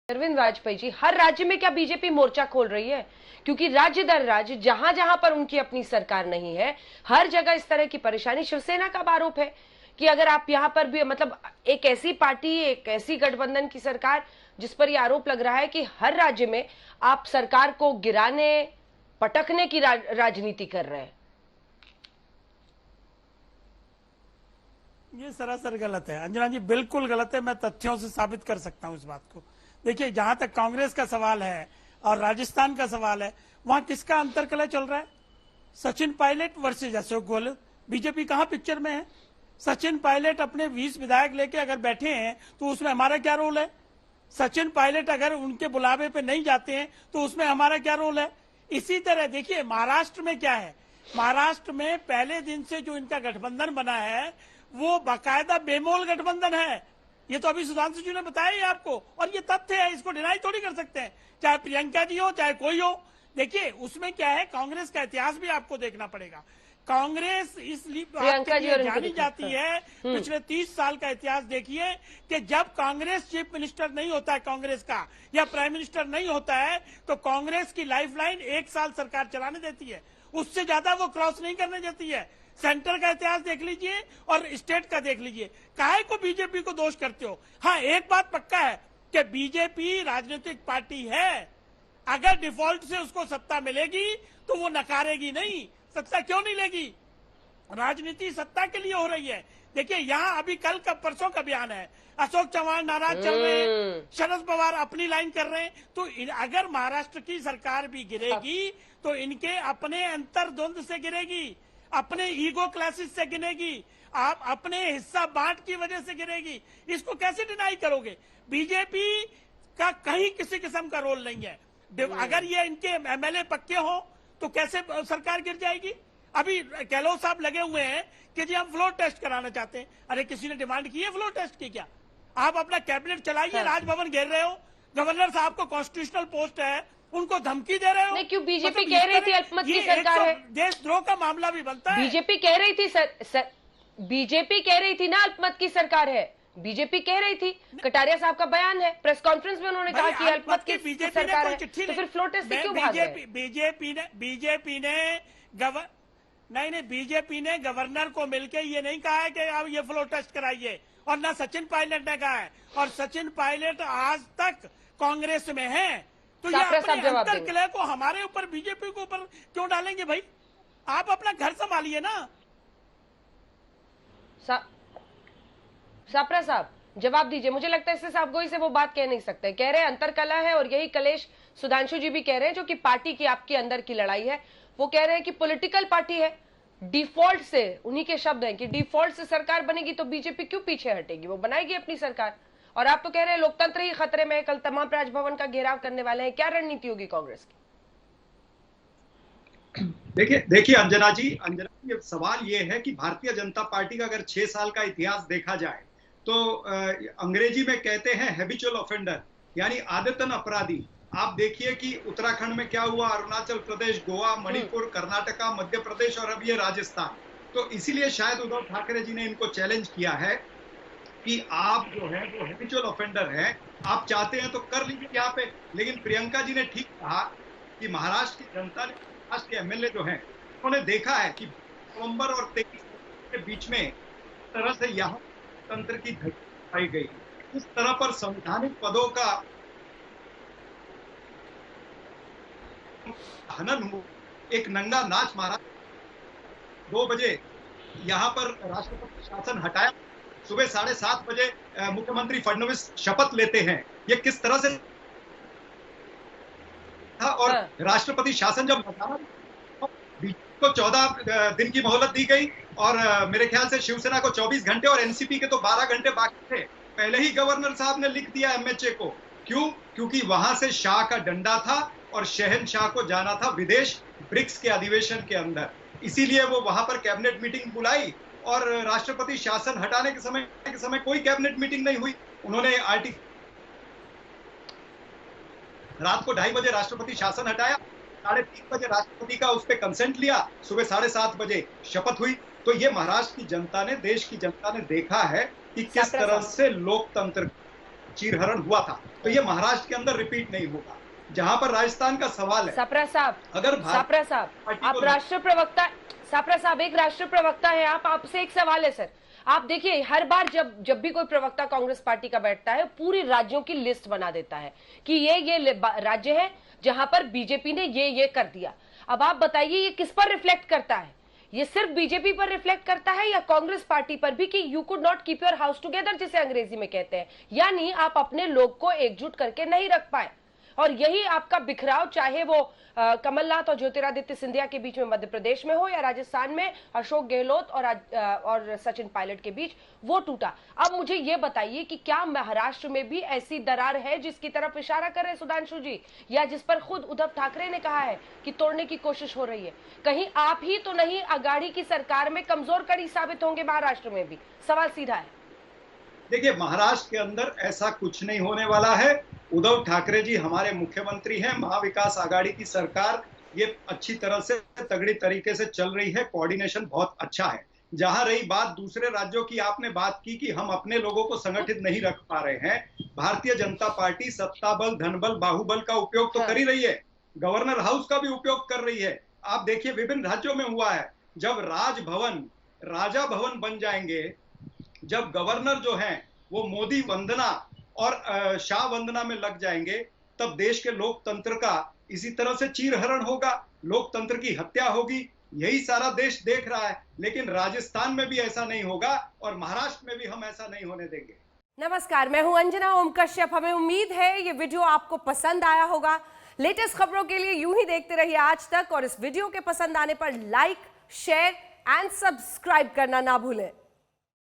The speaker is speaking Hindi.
अरविंद वाजपेयी जी, हर राज्य में क्या बीजेपी मोर्चा खोल रही है? क्योंकि राज्य दर राज्य जहां जहां पर उनकी अपनी सरकार नहीं है, हर जगह इस तरह की परेशानी। शिवसेना का आरोप है कि अगर आप यहां पर भी मतलब एक ऐसी पार्टी, एक ऐसी गठबंधन की सरकार जिस पर यह आरोप लग रहा है कि हर राज्य में आप सरकार को गिराने, पटकने की राजनीति कर रहे हैं। ये सरासर गलत है अंजना जी, बिल्कुल गलत है। मैं तथ्यों से साबित कर सकता हूं इस बात को। देखिए, जहां तक कांग्रेस का सवाल है और राजस्थान का सवाल है, वहां किसका अंतरकलह चल रहा है? सचिन पायलट वर्सेज अशोक गहलोत। बीजेपी कहां पिक्चर में है? सचिन पायलट अपने 20 विधायक लेके अगर बैठे हैं तो उसमें हमारा क्या रोल है? सचिन पायलट अगर उनके बुलावे पे नहीं जाते हैं तो उसमें हमारा क्या रोल है? इसी तरह देखिए, महाराष्ट्र में क्या है? महाराष्ट्र में पहले दिन से जो इनका गठबंधन बना है वो बाकायदा बेमोल गठबंधन है। ये तो अभी सुधांशु जी ने बताया ही आपको, और ये तथ्य है, इसको डिनाई थोड़ी कर सकते हैं, चाहे प्रियंका जी हो चाहे कोई हो। देखिए, उसमें क्या है, कांग्रेस का इतिहास भी आपको देखना पड़ेगा। कांग्रेस इसलिए जानी जाती है, पिछले 30 साल का इतिहास देखिए कि जब कांग्रेस चीफ मिनिस्टर नहीं होता है कांग्रेस का, या प्राइम मिनिस्टर नहीं होता है, तो कांग्रेस की लाइफलाइन 1 साल सरकार चलाने देती है, उससे ज्यादा वो क्रॉस नहीं करने देती है। सेंटर का इतिहास देख लीजिए और स्टेट का देख लीजिए। काहे को बीजेपी को दोष करते हो? हाँ, एक बात पक्का है कि बीजेपी राजनीतिक पार्टी है, अगर डिफॉल्ट से उसको सत्ता मिलेगी तो वो नकारेगी नहीं। सत्ता क्यों नहीं लेगी? राजनीति सत्ता के लिए हो रही है। देखिए, यहाँ अभी कल का परसों का बयान है, अशोक चौहान नाराज चल रहे हैं, शरद पवार अपनी लाइन कर रहे हैं। तो अगर महाराष्ट्र की सरकार भी गिरेगी तो इनके अपने अंतर्द्वंद से गिरेगी, अपने ईगो क्लासेस से गिरेगी, आप अपने हिस्सा बांट की वजह से गिरेगी। इसको कैसे डिनाई करोगे? बीजेपी का कहीं किसी किस्म का रोल नहीं है। अगर ये इनके एमएलए पक्के हो तो कैसे सरकार गिर जाएगी? अभी गहलोत साहब लगे हुए हैं कि जी हम फ्लोर टेस्ट कराना चाहते हैं। अरे, किसी ने डिमांड की है फ्लोर टेस्ट की? क्या आप अपना कैबिनेट चलाइए, राजभवन घेर रहे हो, गवर्नर साहब को कॉन्स्टिट्यूशनल पोस्ट है, उनको धमकी दे रहे हो। नहीं, क्यों? बीजेपी कह रही थी अल्पमत की सरकार है, देशद्रोह का मामला भी बनता है। बीजेपी कह रही थी बीजेपी कह रही थी ना अल्पमत की सरकार है, बीजेपी कह रही थी। कटारिया साहब का बयान है, प्रेस कॉन्फ्रेंस में उन्होंने कहा कि अल्पमत की सरकार है, तो फिर फ्लोर टेस्ट से क्यों भाग रहे? बीजेपी ने गवर्नर को मिलकर ये नहीं कहा है कि आप ये फ्लोर टेस्ट कराइए, और ना सचिन पायलट ने कहा है। और सचिन पायलट आज तक कांग्रेस में है, तो ये अपने अंतर्कलह को हमारे ऊपर, बीजेपी के ऊपर क्यों डालेंगे? भाई, आप अपना घर संभालिए ना। सापरा साहब, जवाब दीजिए। मुझे लगता है इससे साफ गोई से वो बात कह नहीं सकते। कह रहे हैं अंतरकलह है, और यही कलेश सुधांशु जी भी कह रहे हैं, जो कि पार्टी की आपकी अंदर की लड़ाई है। वो कह रहे हैं कि पॉलिटिकल पार्टी है, डिफॉल्ट से, उन्हीं के शब्द हैं कि डिफॉल्ट से सरकार बनेगी तो बीजेपी क्यों पीछे हटेगी, वो बनाएगी अपनी सरकार। और आप तो कह रहे हैं लोकतंत्र ही खतरे में है, कल तमाम राजभवन का घेराव करने वाले हैं। क्या रणनीति होगी कांग्रेस की? देखिए अंजना जी, ये सवाल ये है कि भारतीय जनता पार्टी का अगर 6 साल का इतिहास देखा जाए तो अंग्रेजी में कहते हैं हैबिचुअल ऑफेंडर, यानी आदतन अपराधी। आप देखिए कि उत्तराखंड में क्या हुआ, अरुणाचल प्रदेश, गोवा, मणिपुर, कर्नाटका, मध्य प्रदेश और अब ये राजस्थान। तो इसीलिए शायद उद्धव ठाकरे जी ने इनको चैलेंज किया है कि आप जो है वो हैबिचुअल ऑफेंडर हैं, आप चाहते हैं तो कर लीजिए यहाँ पे। लेकिन प्रियंका जी ने ठीक कहा कि महाराष्ट्र की जनता ने, महाराष्ट्र के एमएलए जो हैं, उन्होंने देखा है कि नवंबर और 23 के बीच में तरह से यहाँ तंत्र की धज्जी पाई गई, इस तरह पर संवैधानिक पदों का हनन हुआ, एक नंगा नाच मारा। 2 बजे यहाँ पर राष्ट्रपति शासन हटाया, सुबह 7:30 बजे मुख्यमंत्री फडणवीस शपथ लेते हैं। ये किस तरह से था? और राष्ट्रपति शासन जब हटाया को 14 दिन की मोहलत दी गई, और मेरे ख्याल से शिवसेना को 24 घंटे और एनसीपी के तो 12 घंटे बाकी थे। पहले ही गवर्नर साहब ने लिख दिया एमएचए को। क्यों? क्योंकि वहां से शाह का डंडा था और शहनशाह को जाना था विदेश, ब्रिक्स के अधिवेशन के अंदर। इसीलिए वो वहां पर कैबिनेट मीटिंग बुलाई, और राष्ट्रपति शासन हटाने के समय कोई कैबिनेट मीटिंग नहीं हुई। उन्होंने रात को 2:30 बजे राष्ट्रपति शासन हटाया, 3:30 बजे राष्ट्रपति का उस पर कंसेंट लिया, सुबह 7:30 बजे शपथ हुई। तो ये महाराष्ट्र की जनता ने, देश की जनता ने देखा है कि किस तरह से लोकतंत्र चीरहरण हुआ था, तो ये महाराष्ट्र के अंदर रिपीट नहीं होगा। जहां पर राजस्थान का सवाल है, सापरा साहब, अगर सापरा साहब, आप राष्ट्रीय प्रवक्ता, सापरा साहब एक राष्ट्रीय प्रवक्ता है आप, आपसे एक सवाल है सर। आप देखिए हर बार जब भी कोई प्रवक्ता कांग्रेस पार्टी का बैठता है, पूरी राज्यों की लिस्ट बना देता है कि ये राज्य है जहां पर बीजेपी ने ये कर दिया। अब आप बताइए ये किस पर रिफ्लेक्ट करता है? ये सिर्फ बीजेपी पर रिफ्लेक्ट करता है या कांग्रेस पार्टी पर भी, कि you could not keep your house together जिसे अंग्रेजी में कहते हैं, यानी आप अपने लोग को एकजुट करके नहीं रख पाए। और यही आपका बिखराव, चाहे वो कमलनाथ और ज्योतिरादित्य सिंधिया के बीच में मध्य प्रदेश में हो या राजस्थान में अशोक गहलोत और सचिन पायलट के बीच, वो टूटा। अब मुझे ये बताइए कि क्या महाराष्ट्र में भी ऐसी दरार है जिसकी तरफ इशारा कर रहे हैं सुधांशु जी, या जिस पर खुद उद्धव ठाकरे ने कहा है कि तोड़ने की कोशिश हो रही है? कहीं आप ही तो नहीं अगाड़ी की सरकार में कमजोर कड़ी साबित होंगे महाराष्ट्र में भी? सवाल सीधा है। देखिए, महाराष्ट्र के अंदर ऐसा कुछ नहीं होने वाला है। उद्धव ठाकरे जी हमारे मुख्यमंत्री हैं, महाविकास आघाड़ी की सरकार ये अच्छी तरह से तगड़ी तरीके से चल रही है, कोऑर्डिनेशन बहुत अच्छा है। जहां रही बात दूसरे राज्यों की, आपने बात की कि हम अपने लोगों को संगठित नहीं रख पा रहे हैं। भारतीय जनता पार्टी सत्ता बल, धन बल, बाहुबल का उपयोग तो कर ही रही है, गवर्नर हाउस का भी उपयोग कर रही है। आप देखिए विभिन्न राज्यों में हुआ है, जब राजभवन राजा भवन बन जाएंगे, जब गवर्नर जो हैं वो मोदी वंदना और शाह वंदना में लग जाएंगे, तब देश के लोकतंत्र का इसी तरह से चीरहरण होगा, लोकतंत्र की हत्या होगी। यही सारा देश देख रहा है, लेकिन राजस्थान में भी ऐसा नहीं होगा और महाराष्ट्र में भी हम ऐसा नहीं होने देंगे। नमस्कार, मैं हूं अंजना ओम कश्यप। हमें उम्मीद है ये वीडियो आपको पसंद आया होगा। लेटेस्ट खबरों के लिए यूं ही देखते रहिए आज तक, और इस वीडियो के पसंद आने पर लाइक, शेयर एंड सब्सक्राइब करना ना भूलें।